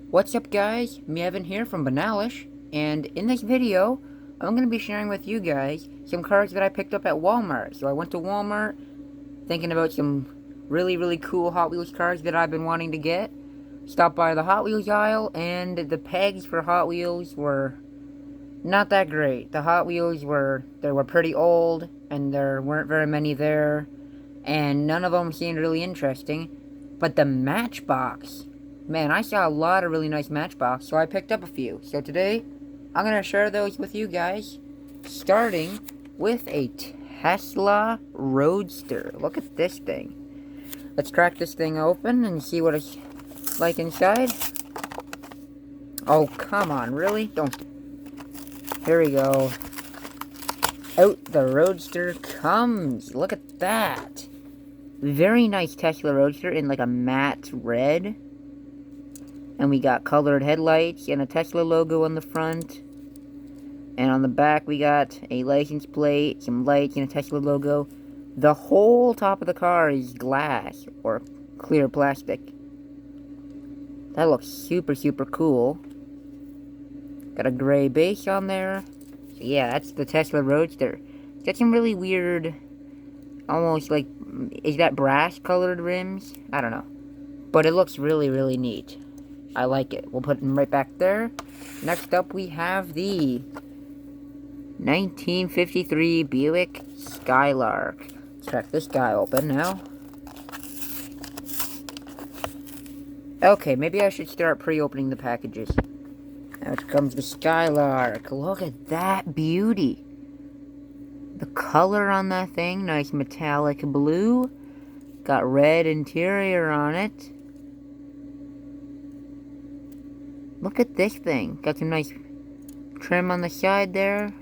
What's up guys, Evan here from Banalish, and in this video, I'm going to be sharing with you guys some cars that I picked up at Walmart. So I went to Walmart thinking about some really cool Hot Wheels cars that I've been wanting to get. Stopped by the Hot Wheels aisle, and the pegs for Hot Wheels were not that great. The Hot Wheels were pretty old, and there weren't very many there, and none of them seemed really interesting. But the Matchbox, man, I saw a lot of really nice Matchbox, so I picked up a few. So today, I'm going to share those with you guys, starting with a Tesla Roadster. Look at this thing. Let's crack this thing open and see what it's like inside. Oh, come on, really? Don't. Here we go. Out the Roadster comes. Look at that. Very nice Tesla Roadster in like a matte red. And we got colored headlights and a Tesla logo on the front. And on the back we got a license plate, some lights, and a Tesla logo. The whole top of the car is glass or clear plastic. That looks super cool. Got a gray base on there. So yeah, that's the Tesla Roadster. It's got some really weird, almost like, is that brass colored rims? I don't know. But it looks really neat. I like it. We'll put them right back there. Next up we have the 1953 Buick Skylark. Let's crack this guy open now. Okay, maybe I should start pre-opening the packages. Out comes the Skylark. Look at that beauty. The color on that thing, nice metallic blue. Got red interior on it. Look at this thing. Got some nice trim on the side there.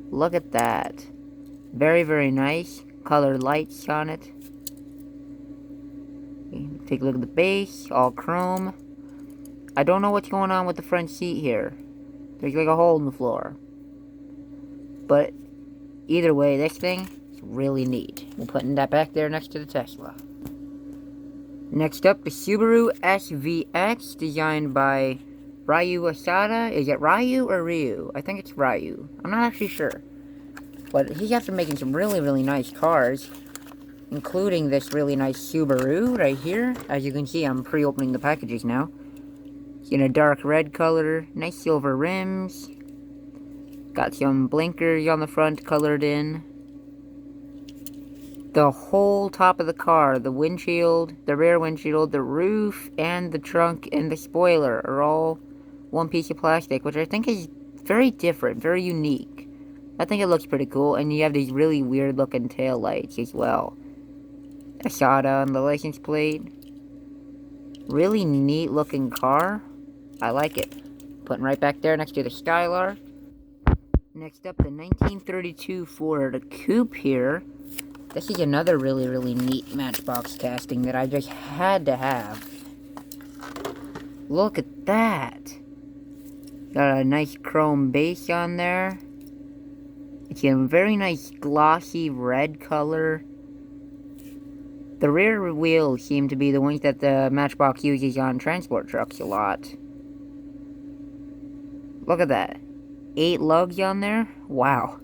Look at that. Very nice. Colored lights on it. Take a look at the base. All chrome. I don't know what's going on with the front seat here. There's like a hole in the floor. But either way, this thing is really neat. We're putting that back there next to the Tesla. Next up, the Subaru SVX, designed by Ryu Asada. Is it Ryu or Ryu? I think it's Ryu. I'm not actually sure. But he's after making some really nice cars, including this really nice Subaru right here. As you can see, I'm pre-opening the packages now. It's in a dark red color, nice silver rims. Got some blinkers on the front colored in. The whole top of the car, the windshield, the rear windshield, the roof, and the trunk and the spoiler are all one piece of plastic, which I think is very different, very unique. I think it looks pretty cool, and you have these really weird looking tail lights as well. Asada on the license plate. Really neat looking car. I like it. Putting right back there next to the Skylark. Next up, the 1932 Ford Coupe here. This is another really neat Matchbox casting that I just had to have. Look at that. Got a nice chrome base on there. It's a very nice glossy red color. The rear wheels seem to be the ones that the Matchbox uses on transport trucks a lot. Look at that. 8 lugs on there? Wow.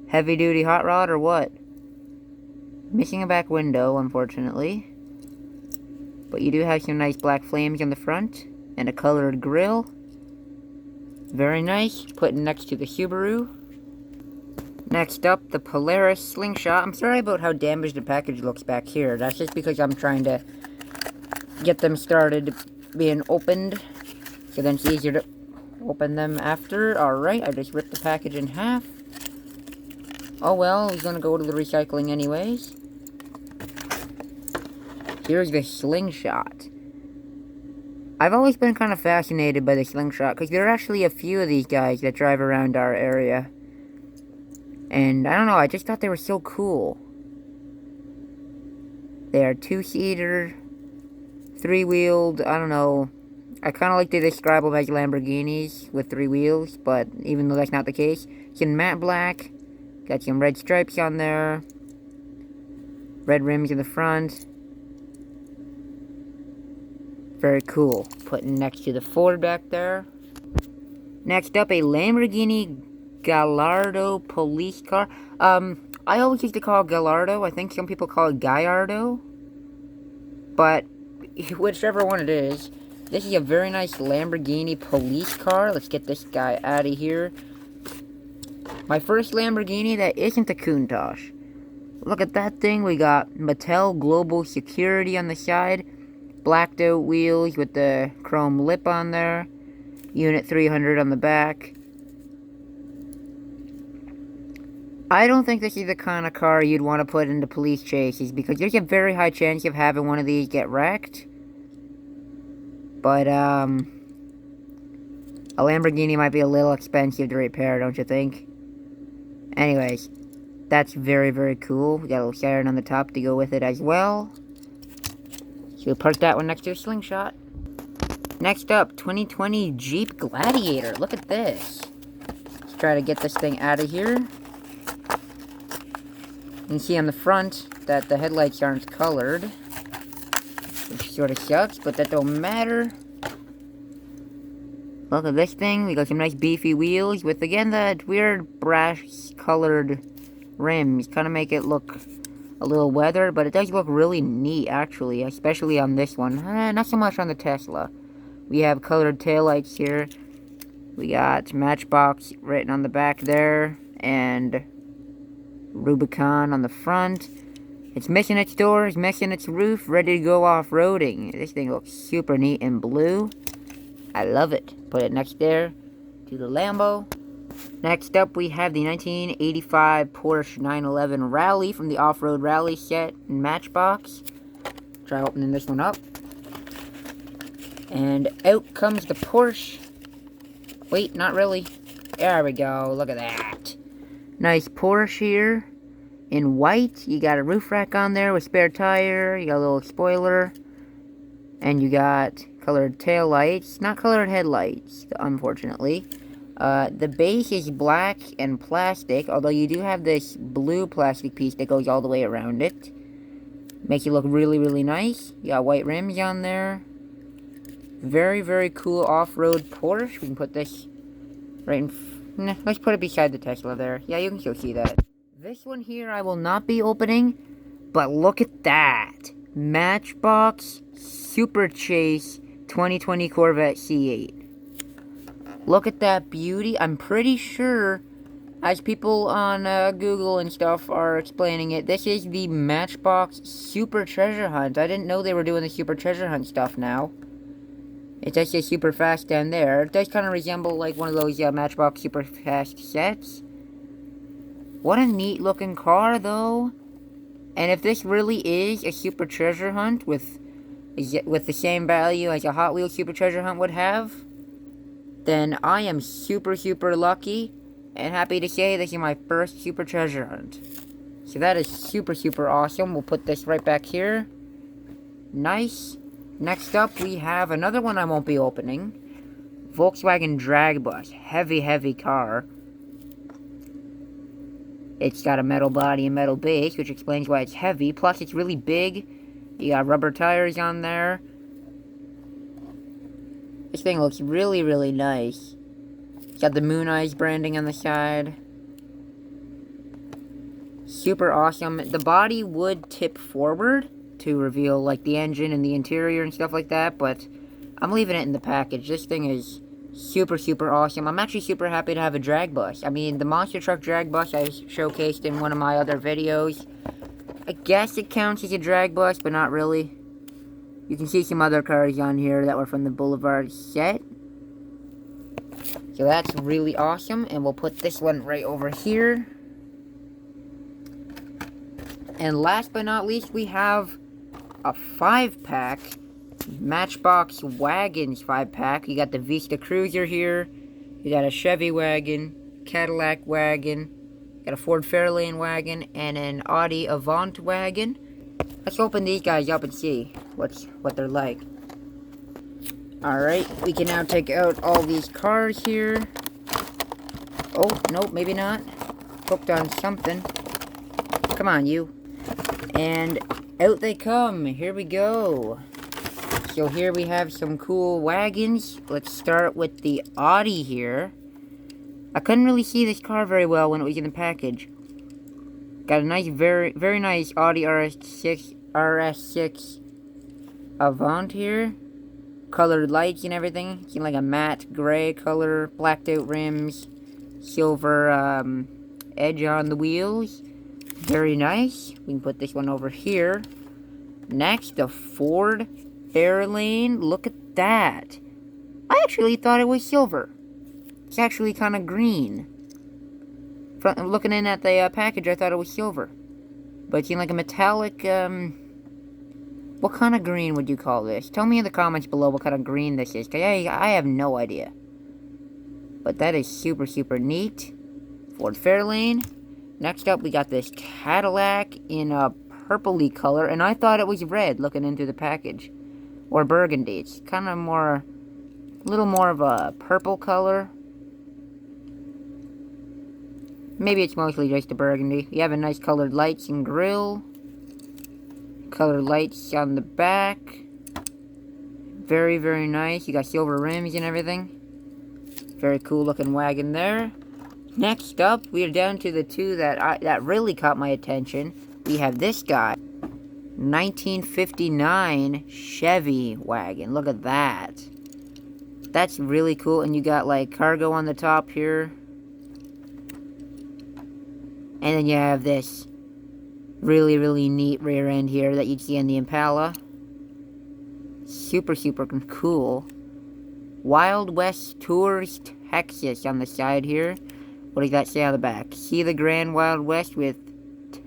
Heavy duty hot rod or what? Missing a back window, unfortunately. But you do have some nice black flames on the front. And a colored grille. Very nice. Putting next to the Subaru. Next up, the Polaris Slingshot. I'm sorry about how damaged the package looks back here. That's just because I'm trying to get them started being opened. So then it's easier to open them after. Alright, I just ripped the package in half. Oh well, he's gonna go to the recycling anyways. Here's the Slingshot. I've always been kind of fascinated by the Slingshot, because there are actually a few of these guys that drive around our area. And I don't know, I just thought they were so cool. They are 2-seater, 3-wheeled, I don't know. I kind of like to describe them as Lamborghinis with 3 wheels, but even though that's not the case. It's in matte black. Got some red stripes on there. Red rims in the front. Very cool. Putting next to the Ford back there. Next up, a Lamborghini Gallardo police car. I always used to call it Gallardo. I think some people call it Gallardo. But whichever one it is, this is a very nice Lamborghini police car. Let's get this guy out of here. My first Lamborghini that isn't a Countach. Look at that thing. We got Mattel Global Security on the side. Blacked out wheels with the chrome lip on there. Unit 300 on the back. I don't think this is the kind of car you'd want to put into police chases, because there's a very high chance of having one of these get wrecked. But, a Lamborghini might be a little expensive to repair, don't you think? Anyways, that's very, very cool. We got a little siren on the top to go with it as well. So we'll park that one next to a Slingshot. Next up, 2020 Jeep Gladiator. Look at this. Let's try to get this thing out of here. You can see on the front that the headlights aren't colored, which sort of sucks, but that don't matter. Look at this thing. We got some nice beefy wheels with, again, that weird brass colored rims. Kind of make it look a little weathered, but it does look really neat, actually, especially on this one. Not so much on the Tesla. We have colored taillights here. We got Matchbox written on the back there, and Rubicon on the front. It's missing its doors, missing its roof, ready to go off-roading. This thing looks super neat in blue. I love it. Put it next there to the Lambo. Next up, we have the 1985 Porsche 911 Rally from the Off-Road Rally set in Matchbox. Try opening this one up. And out comes the Porsche. Wait, not really. There we go. Look at that. Nice Porsche here in white. You got a roof rack on there with spare tire. You got a little spoiler. And you got colored tail lights. Not colored headlights, unfortunately. The base is black and plastic, although you do have this blue plastic piece that goes all the way around it. Makes it look really, really nice. You got white rims on there. Very, very cool off-road Porsche. We can put this right in... let's put it beside the Tesla there. Yeah, you can still see that. This one here I will not be opening, but look at that. Matchbox Super Chase 2020 Corvette C8. Look at that beauty. I'm pretty sure, as people on Google and stuff are explaining it, this is the Matchbox Super Treasure Hunt. I didn't know they were doing the Super Treasure Hunt stuff now. It does say super fast down there. It does kind of resemble like one of those Matchbox super fast sets. What a neat looking car though. And if this really is a super treasure hunt with the same value as a Hot Wheels super treasure hunt would have, then I am super, super lucky and happy to say this is my first super treasure hunt. So that is super, super awesome. We'll put this right back here. Nice. Next up, we have another one I won't be opening. Volkswagen Drag Bus. Heavy, heavy car. It's got a metal body and metal base, which explains why it's heavy. Plus, it's really big. You got rubber tires on there. This thing looks really, really nice. It's got the Moon Eyes branding on the side. Super awesome. The body would tip forward to reveal like the engine and the interior and stuff like that, but I'm leaving it in the package. This thing is super, super awesome. I'm actually super happy to have a drag bus. I mean, the monster truck drag bus I showcased in one of my other videos, I guess it counts as a drag bus, but not really. You can see some other cars on here that were from the Boulevard set. So that's really awesome, and we'll put this one right over here. And last but not least, we have a 5-pack Matchbox Wagons 5-pack. You got the Vista Cruiser here. You got a Chevy wagon, Cadillac wagon, got a Ford Fairlane wagon, and an Audi Avant wagon. Let's open these guys up and see what they're like. Alright, we can now take out all these cars here. Oh, nope, maybe not. Hooked on something. Come on, you. And out they come. Here we go. So here we have some cool wagons. Let's start with the Audi here. I couldn't really see this car very well when it was in the package. Got a nice, very nice Audi RS6 Avant here. Colored lights and everything. Seems like a matte gray color, blacked out rims, silver edge on the wheels. Very nice. We can put this one over here. Next, the Ford Fairlane. Look at that. I actually thought it was silver. It's actually kind of green. Looking in at the package, I thought it was silver. But it seemed like a metallic, what kind of green would you call this? Tell me in the comments below what kind of green this is, because I have no idea. But that is super, super neat. Ford Fairlane. Next up, we got this Cadillac in a purpley color, and I thought it was red looking into the package. Or burgundy. It's kind of more, a little more of a purple color. Maybe it's mostly just a burgundy. You have a nice colored lights and grille. Colored lights on the back. Very, very nice. You got silver rims and everything. Very cool looking wagon there. Next up, we are down to the two that really caught my attention. We have this guy. 1959 Chevy wagon. Look at that. That's really cool. And you got like cargo on the top here. And then you have this really, really neat rear end here that you'd see in the Impala. Super, super cool. Wild West Tours Texas on the side here. What does that say on the back? See the Grand Wild West with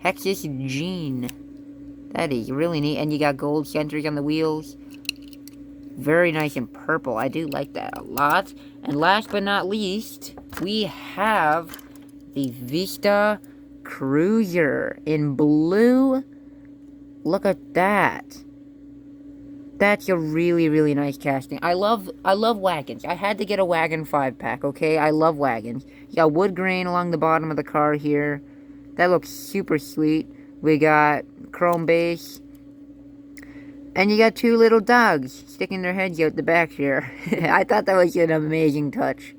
Texas Gene. That is really neat. And you got gold centers on the wheels. Very nice and purple. I do like that a lot. And last but not least, we have the Vista Cruiser in blue. Look at that. That's a really, really nice casting. I love wagons. I had to get a wagon 5-pack, okay? I love wagons. You got wood grain along the bottom of the car here. That looks super sweet. We got chrome base. And you got two little dogs sticking their heads out the back here. I thought that was an amazing touch.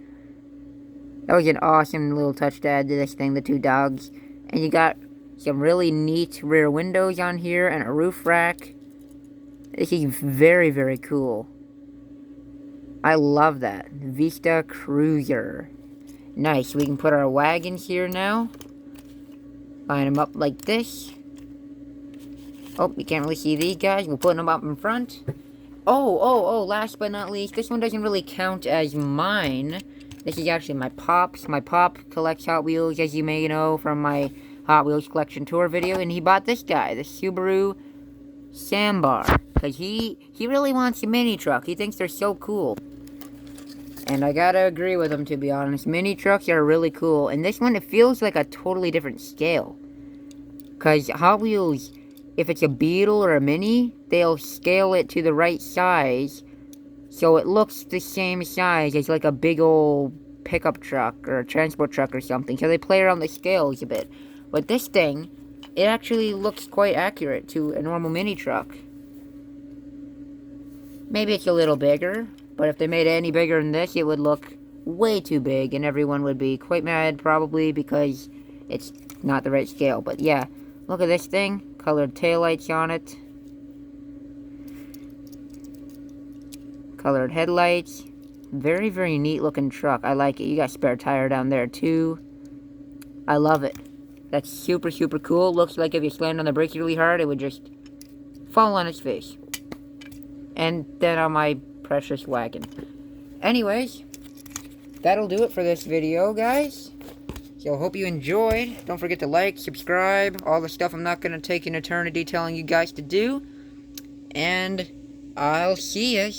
That was an awesome little touch to add to this thing, the two dogs. And you got some really neat rear windows on here and a roof rack. This is very, very cool. I love that. Vista Cruiser. Nice. We can put our wagons here now. Line them up like this. Oh, you can't really see these guys. We're putting them up in front. Oh, last but not least, this one doesn't really count as mine. This is actually my pop's. My pop collects Hot Wheels, as you may know from my Hot Wheels collection tour video. And he bought this guy, the Subaru Sambar. Because he really wants a mini truck. He thinks they're so cool. And I gotta agree with him, to be honest. Mini trucks are really cool. And this one, it feels like a totally different scale. Because Hot Wheels, if it's a Beetle or a Mini, they'll scale it to the right size. So it looks the same size as like a big old pickup truck or a transport truck or something. So they play around the scales a bit. But this thing, it actually looks quite accurate to a normal mini truck. Maybe it's a little bigger, but if they made it any bigger than this, it would look way too big, and everyone would be quite mad, probably, because it's not the right scale. But yeah, look at this thing. Colored taillights on it. Colored headlights. Very, very neat looking truck. I like it. You got spare tire down there, too. I love it. That's super, super cool. Looks like if you slammed on the brakes really hard, it would just fall on its face. And then on my precious wagon. Anyways, that'll do it for this video, guys. So, hope you enjoyed. Don't forget to like, subscribe, all the stuff I'm not going to take an eternity telling you guys to do. And I'll see you